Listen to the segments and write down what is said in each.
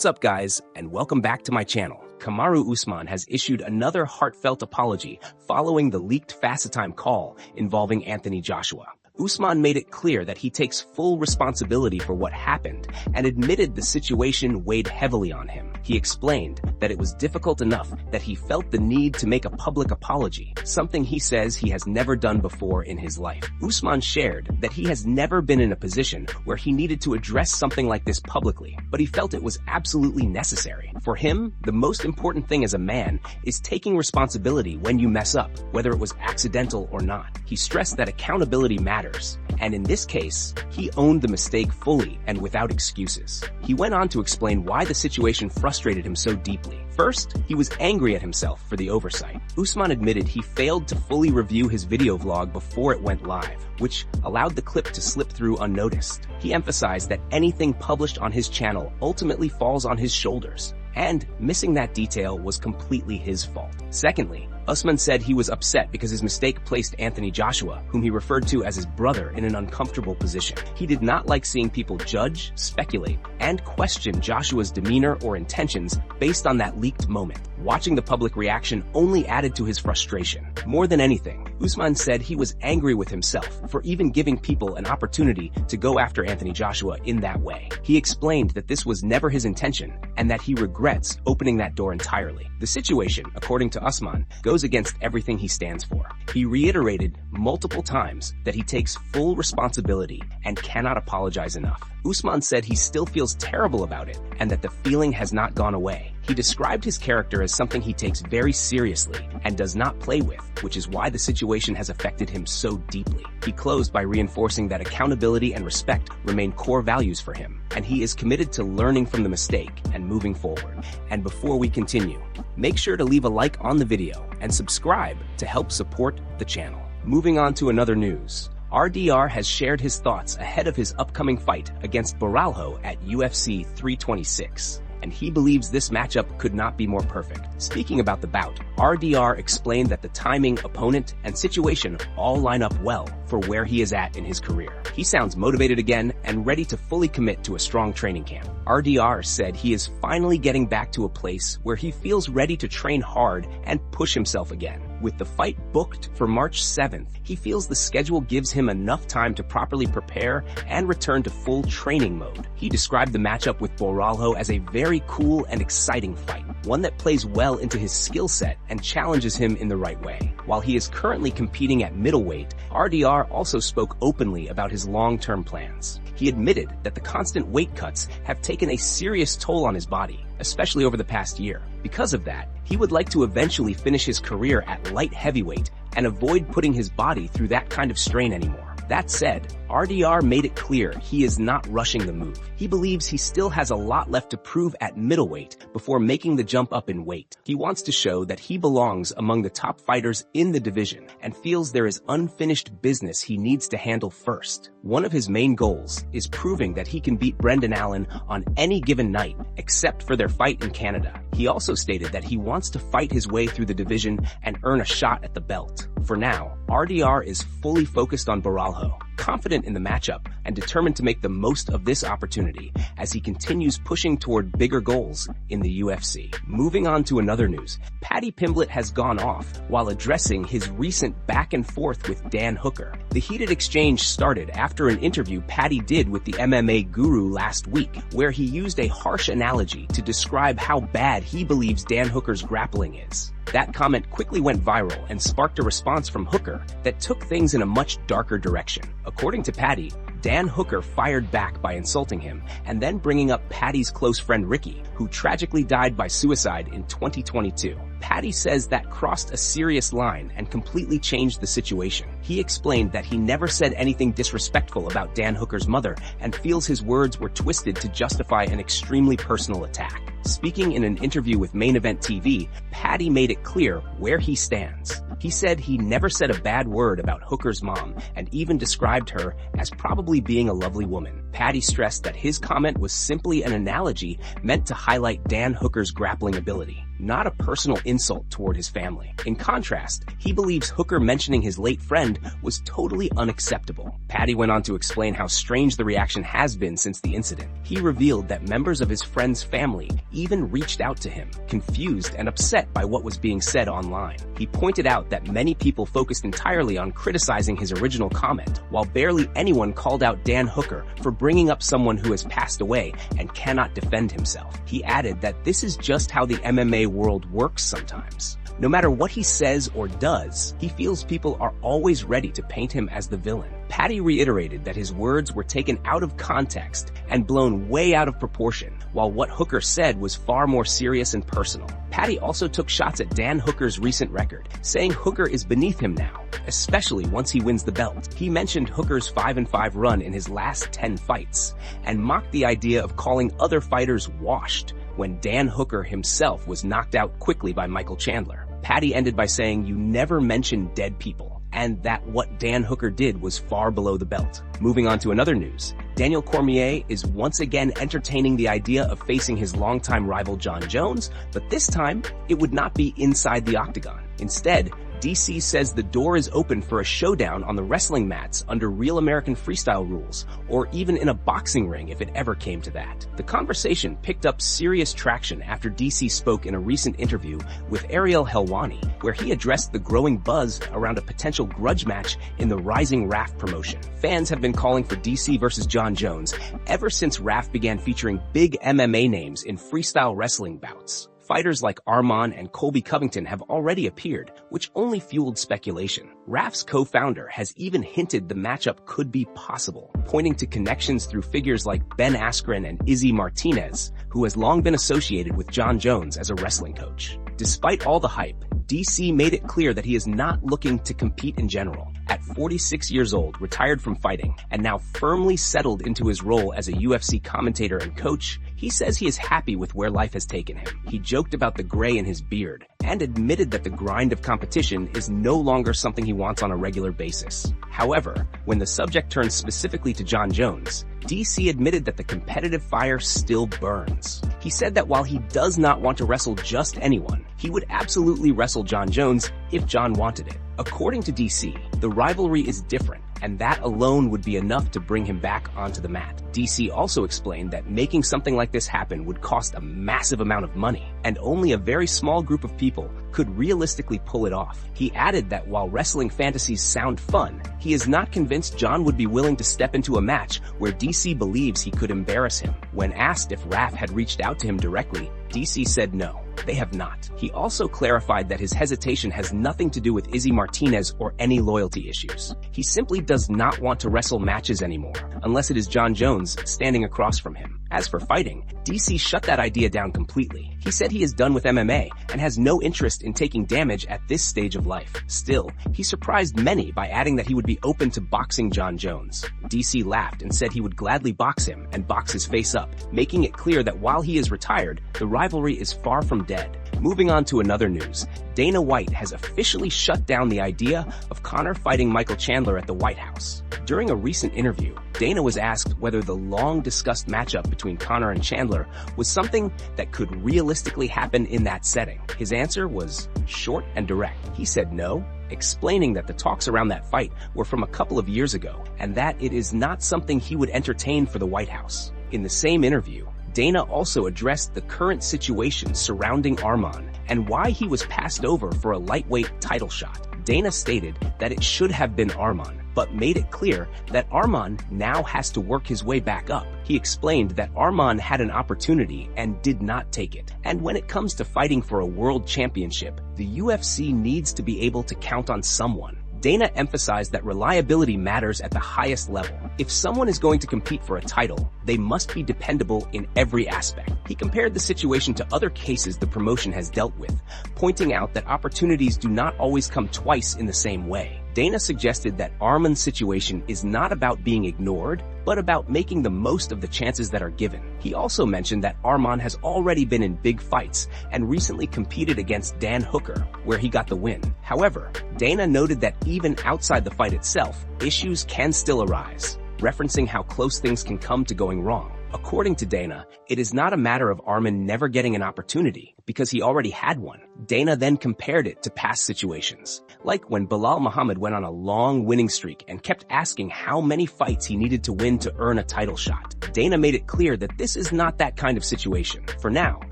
What's up, guys, and welcome back to my channel. Kamaru Usman has issued another heartfelt apology following the leaked FaceTime call involving Anthony Joshua. Usman made it clear that he takes full responsibility for what happened and admitted the situation weighed heavily on him. He explained that it was difficult enough that he felt the need to make a public apology, something he says he has never done before in his life. Usman shared that he has never been in a position where he needed to address something like this publicly, but he felt it was absolutely necessary. For him, the most important thing as a man is taking responsibility when you mess up, whether it was accidental or not. He stressed that accountability matters, and in this case, he owned the mistake fully and without excuses. He went on to explain why the situation frustrated him so deeply. First, he was angry at himself for the oversight. Usman admitted he failed to fully review his video vlog before it went live, which allowed the clip to slip through unnoticed. He emphasized that anything published on his channel ultimately falls on his shoulders, and missing that detail was completely his fault. Secondly, Usman said he was upset because his mistake placed Anthony Joshua, whom he referred to as his brother, in an uncomfortable position. He did not like seeing people judge, speculate, and question Joshua's demeanor or intentions based on that leaked moment. Watching the public reaction only added to his frustration. More than anything, Usman said he was angry with himself for even giving people an opportunity to go after Anthony Joshua in that way. He explained that this was never his intention and that he regrets opening that door entirely. The situation, according to Usman, goes against everything he stands for. He reiterated multiple times that he takes full responsibility and cannot apologize enough. Usman said he still feels terrible about it and that the feeling has not gone away. He described his character as something he takes very seriously and does not play with, which is why the situation has affected him so deeply. He closed by reinforcing that accountability and respect remain core values for him, and he is committed to learning from the mistake and moving forward. And before we continue, make sure to leave a like on the video and subscribe to help support the channel. Moving on to another news. RDR has shared his thoughts ahead of his upcoming fight against Boralo at UFC 326. And he believes this matchup could not be more perfect. Speaking about the bout, RDR explained that the timing, opponent, and situation all line up well for where he is at in his career. He sounds motivated again and ready to fully commit to a strong training camp. RDR said he is finally getting back to a place where he feels ready to train hard and push himself again. With the fight booked for March 7th, he feels the schedule gives him enough time to properly prepare and return to full training mode. He described the matchup with Boralo as a very cool and exciting fight, one that plays well into his skill set and challenges him in the right way. While he is currently competing at middleweight, RDR also spoke openly about his long-term plans. He admitted that the constant weight cuts have taken a serious toll on his body, especially over the past year. Because of that, he would like to eventually finish his career at light heavyweight and avoid putting his body through that kind of strain anymore. That said, RDR made it clear he is not rushing the move. He believes he still has a lot left to prove at middleweight before making the jump up in weight. He wants to show that he belongs among the top fighters in the division and feels there is unfinished business he needs to handle first. One of his main goals is proving that he can beat Brendan Allen on any given night, except for their fight in Canada. He also stated that he wants to fight his way through the division and earn a shot at the belt. For now, RDR is fully focused on Boralo, confident in the matchup and determined to make the most of this opportunity as he continues pushing toward bigger goals in the UFC. Moving on to another news, Paddy Pimblett has gone off while addressing his recent back and forth with Dan Hooker. The heated exchange started after an interview Paddy did with the MMA guru last week, where he used a harsh analogy to describe how bad he believes Dan Hooker's grappling is. That comment quickly went viral and sparked a response from Hooker that took things in a much darker direction. According to Paddy, Dan Hooker fired back by insulting him and then bringing up Paddy's close friend Ricky, who tragically died by suicide in 2022. Paddy says that crossed a serious line and completely changed the situation. He explained that he never said anything disrespectful about Dan Hooker's mother and feels his words were twisted to justify an extremely personal attack. Speaking in an interview with Main Event TV, Paddy made it clear where he stands. He said he never said a bad word about Hooker's mom and even described her as probably being a lovely woman. Paddy stressed that his comment was simply an analogy meant to highlight Dan Hooker's grappling ability. not a personal insult toward his family. In contrast, he believes Hooker mentioning his late friend was totally unacceptable. Paddy went on to explain how strange the reaction has been since the incident. He revealed that members of his friend's family even reached out to him, confused and upset by what was being said online. He pointed out that many people focused entirely on criticizing his original comment, while barely anyone called out Dan Hooker for bringing up someone who has passed away and cannot defend himself. He added that this is just how the MMA world works sometimes. No matter what he says or does, he feels people are always ready to paint him as the villain. Paddy reiterated that his words were taken out of context and blown way out of proportion, while what Hooker said was far more serious and personal. Paddy also took shots at Dan Hooker's recent record, saying Hooker is beneath him now, especially once he wins the belt. He mentioned Hooker's 5-5 run in his last 10 fights, and mocked the idea of calling other fighters washed when Dan Hooker himself was knocked out quickly by Michael Chandler. Paddy ended by saying you never mention dead people, and that what Dan Hooker did was far below the belt. Moving on to another news, Daniel Cormier is once again entertaining the idea of facing his longtime rival Jon Jones, but this time, it would not be inside the octagon. Instead, DC says the door is open for a showdown on the wrestling mats under Real American Freestyle rules, or even in a boxing ring if it ever came to that. The conversation picked up serious traction after DC spoke in a recent interview with Ariel Helwani, where he addressed the growing buzz around a potential grudge match in the Rising RAF promotion. Fans have been calling for DC versus Jon Jones ever since RAF began featuring big MMA names in freestyle wrestling bouts. Fighters like Arman and Colby Covington have already appeared, which only fueled speculation. RAF's co-founder has even hinted the matchup could be possible, pointing to connections through figures like Ben Askren and Izzy Martinez, who has long been associated with Jon Jones as a wrestling coach. Despite all the hype, DC made it clear that he is not looking to compete in general. At 46 years old, retired from fighting, and now firmly settled into his role as a UFC commentator and coach, he says he is happy with where life has taken him. He joked about the gray in his beard and admitted that the grind of competition is no longer something he wants on a regular basis. However, when the subject turned specifically to Jon Jones, DC admitted that the competitive fire still burns. He said that while he does not want to wrestle just anyone, he would absolutely wrestle Jon Jones if Jon wanted it. According to DC, the rivalry is different, and that alone would be enough to bring him back onto the mat. DC also explained that making something like this happen would cost a massive amount of money, and only a very small group of people could realistically pull it off. He added that while wrestling fantasies sound fun, he is not convinced Jon would be willing to step into a match where DC believes he could embarrass him. When asked if RAF had reached out to him directly, DC said no, they have not. He also clarified that his hesitation has nothing to do with Izzy Martinez or any loyalty issues. He simply does not want to wrestle matches anymore, unless it is Jon Jones standing across from him. As for fighting, DC shut that idea down completely. He said he is done with MMA and has no interest in taking damage at this stage of life. Still, he surprised many by adding that he would be open to boxing Jon Jones. DC laughed and said he would gladly box him and box his face up, making it clear that while he is retired, the rivalry is far from dead. Moving on to another news, Dana White has officially shut down the idea of Conor fighting Michael Chandler at the White House. During a recent interview, Dana was asked whether the long-discussed matchup between Conor and Chandler was something that could realistically happen in that setting. His answer was short and direct. He said no, explaining that the talks around that fight were from a couple of years ago, and that it is not something he would entertain for the White House. In the same interview, Dana also addressed the current situation surrounding Arman and why he was passed over for a lightweight title shot. Dana stated that it should have been Arman, but made it clear that Arman now has to work his way back up. He explained that Arman had an opportunity and did not take it. And when it comes to fighting for a world championship, the UFC needs to be able to count on someone. Dana emphasized that reliability matters at the highest level. If someone is going to compete for a title, they must be dependable in every aspect. He compared the situation to other cases the promotion has dealt with, pointing out that opportunities do not always come twice in the same way. Dana suggested that Arman's situation is not about being ignored, but about making the most of the chances that are given. He also mentioned that Arman has already been in big fights and recently competed against Dan Hooker, where he got the win. However, Dana noted that even outside the fight itself, issues can still arise, referencing how close things can come to going wrong. According to Dana, it is not a matter of Arman never getting an opportunity because he already had one. Dana then compared it to past situations, like when Belal Muhammad went on a long winning streak and kept asking how many fights he needed to win to earn a title shot. Dana made it clear that this is not that kind of situation. For now,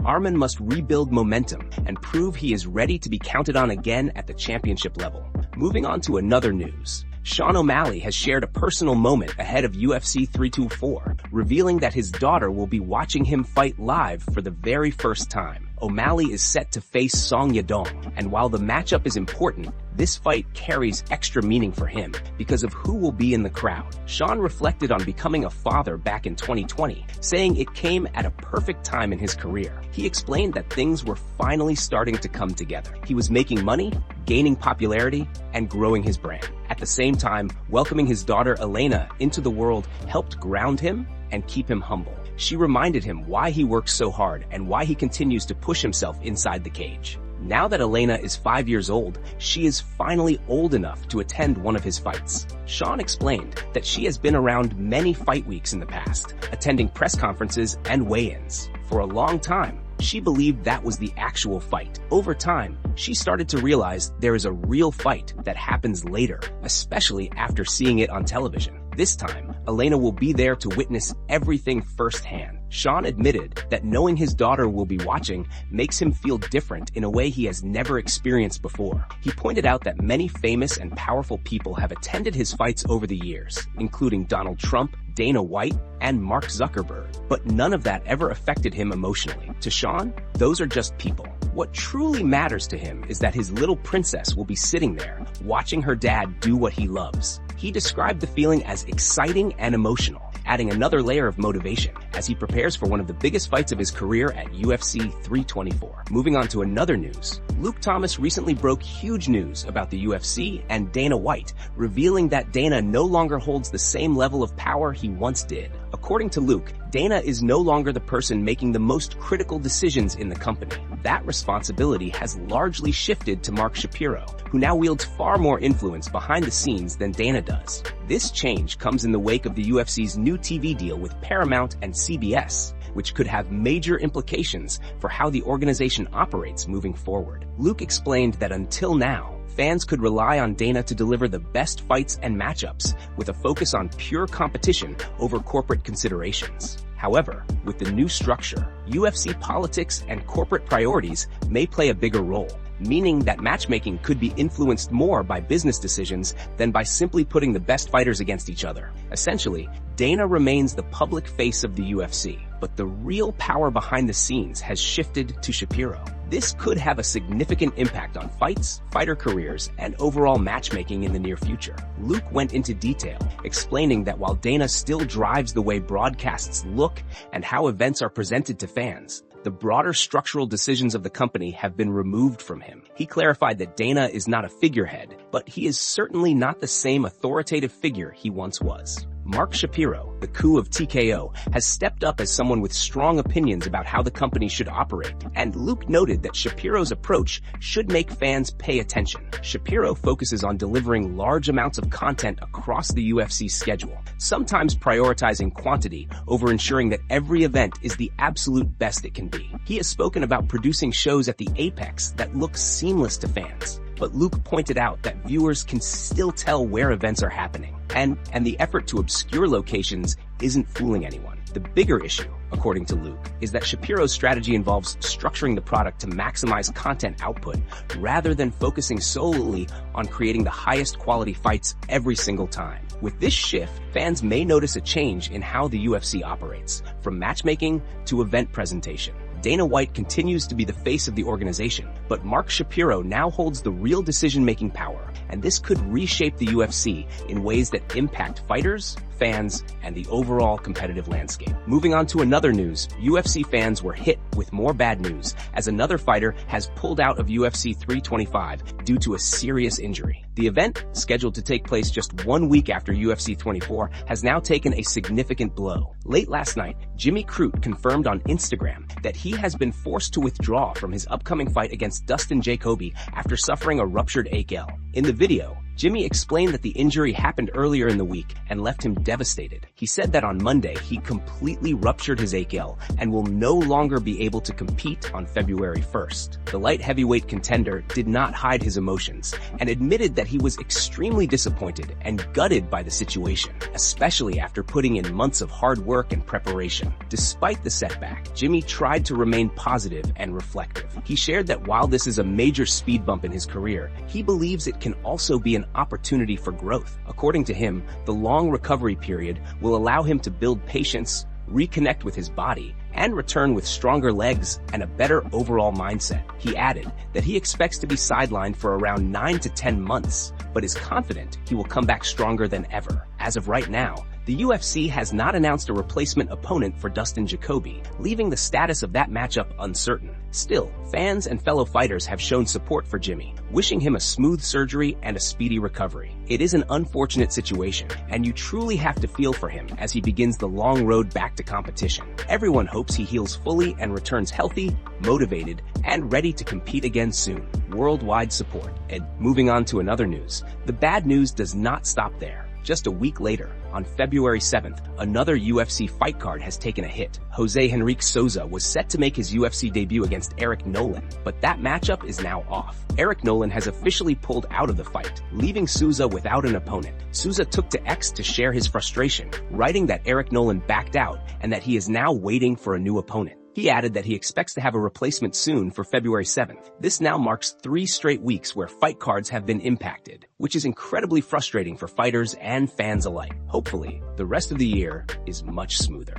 Arman must rebuild momentum and prove he is ready to be counted on again at the championship level. Moving on to another news. Sean O'Malley has shared a personal moment ahead of UFC 324, revealing that his daughter will be watching him fight live for the very first time. O'Malley is set to face Song Yadong, and while the matchup is important, this fight carries extra meaning for him because of who will be in the crowd. Sean reflected on becoming a father back in 2020, saying it came at a perfect time in his career. He explained that things were finally starting to come together. He was making money, gaining popularity, and growing his brand. At the same time, welcoming his daughter Elena into the world helped ground him and keep him humble. She reminded him why he works so hard and why he continues to push himself inside the cage. Now that Elena is 5 years old, she is finally old enough to attend one of his fights. Sean explained that she has been around many fight weeks in the past, attending press conferences and weigh-ins. For a long time, she believed that was the actual fight. Over time, she started to realize there is a real fight that happens later, especially after seeing it on television. This time, Elena will be there to witness everything firsthand. Sean admitted that knowing his daughter will be watching makes him feel different in a way he has never experienced before. He pointed out that many famous and powerful people have attended his fights over the years, including Donald Trump, Dana White, and Mark Zuckerberg. But none of that ever affected him emotionally. To Sean, those are just people. What truly matters to him is that his little princess will be sitting there, watching her dad do what he loves. He described the feeling as exciting and emotional, adding another layer of motivation as he prepares for one of the biggest fights of his career at UFC 324. Moving on to another news, Luke Thomas recently broke huge news about the UFC and Dana White, revealing that Dana no longer holds the same level of power he once did. According to Luke, Dana is no longer the person making the most critical decisions in the company. That responsibility has largely shifted to Mark Shapiro, who now wields far more influence behind the scenes than Dana does. This change comes in the wake of the UFC's new TV deal with Paramount and CBS, which could have major implications for how the organization operates moving forward. Luke explained that until now, fans could rely on Dana to deliver the best fights and matchups with a focus on pure competition over corporate considerations. However, with the new structure, UFC politics and corporate priorities may play a bigger role, meaning that matchmaking could be influenced more by business decisions than by simply putting the best fighters against each other. Essentially, Dana remains the public face of the UFC, but the real power behind the scenes has shifted to Shapiro. This could have a significant impact on fights, fighter careers, and overall matchmaking in the near future. Luke went into detail, explaining that while Dana still drives the way broadcasts look and how events are presented to fans, the broader structural decisions of the company have been removed from him. He clarified that Dana is not a figurehead, but he is certainly not the same authoritative figure he once was. Mark Shapiro, the coup of TKO, has stepped up as someone with strong opinions about how the company should operate, and Luke noted that Shapiro's approach should make fans pay attention. Shapiro focuses on delivering large amounts of content across the UFC schedule, sometimes prioritizing quantity over ensuring that every event is the absolute best it can be. He has spoken about producing shows at the apex that look seamless to fans, but Luke pointed out that viewers can still tell where events are happening, and the effort to obscure locations isn't fooling anyone. The bigger issue, according to Luke, is that Shapiro's strategy involves structuring the product to maximize content output rather than focusing solely on creating the highest quality fights every single time. With this shift, fans may notice a change in how the UFC operates, from matchmaking to event presentation. Dana White continues to be the face of the organization, but Mark Shapiro now holds the real decision-making power, and this could reshape the UFC in ways that impact fighters, fans, and the overall competitive landscape. Moving on to another news, UFC fans were hit with more bad news as another fighter has pulled out of UFC 325 due to a serious injury. The event, scheduled to take place just 1 week after UFC 24, has now taken a significant blow. Late last night, Jimmy Crute confirmed on Instagram that he has been forced to withdraw from his upcoming fight against Dustin Jacoby after suffering a ruptured ACL. In the video, Jimmy explained that the injury happened earlier in the week and left him devastated. He said that on Monday, he completely ruptured his ACL and will no longer be able to compete on February 1st. The light heavyweight contender did not hide his emotions and admitted that he was extremely disappointed and gutted by the situation, especially after putting in months of hard work and preparation. Despite the setback, Jimmy tried to remain positive and reflective. He shared that while this is a major speed bump in his career, he believes it can also be an opportunity for growth. According to him, the long recovery period will allow him to build patience, reconnect with his body, and return with stronger legs and a better overall mindset. He added that he expects to be sidelined for around 9 to 10 months, but is confident he will come back stronger than ever. As of right now, the UFC has not announced a replacement opponent for Dustin Jacoby, leaving the status of that matchup uncertain. Still, fans and fellow fighters have shown support for Jimmy, wishing him a smooth surgery and a speedy recovery. It is an unfortunate situation, and you truly have to feel for him as he begins the long road back to competition. Everyone hopes he heals fully and returns healthy, motivated, and ready to compete again soon. Worldwide support. And moving on to another news, the bad news does not stop there. Just a week later, on February 7th, another UFC fight card has taken a hit. Jose Henrique Souza was set to make his UFC debut against Eric Nolan, but that matchup is now off. Eric Nolan has officially pulled out of the fight, leaving Souza without an opponent. Souza took to X to share his frustration, writing that Eric Nolan backed out and that he is now waiting for a new opponent. He added that he expects to have a replacement soon for February 7th. This now marks 3 straight weeks where fight cards have been impacted, which is incredibly frustrating for fighters and fans alike. Hopefully, the rest of the year is much smoother.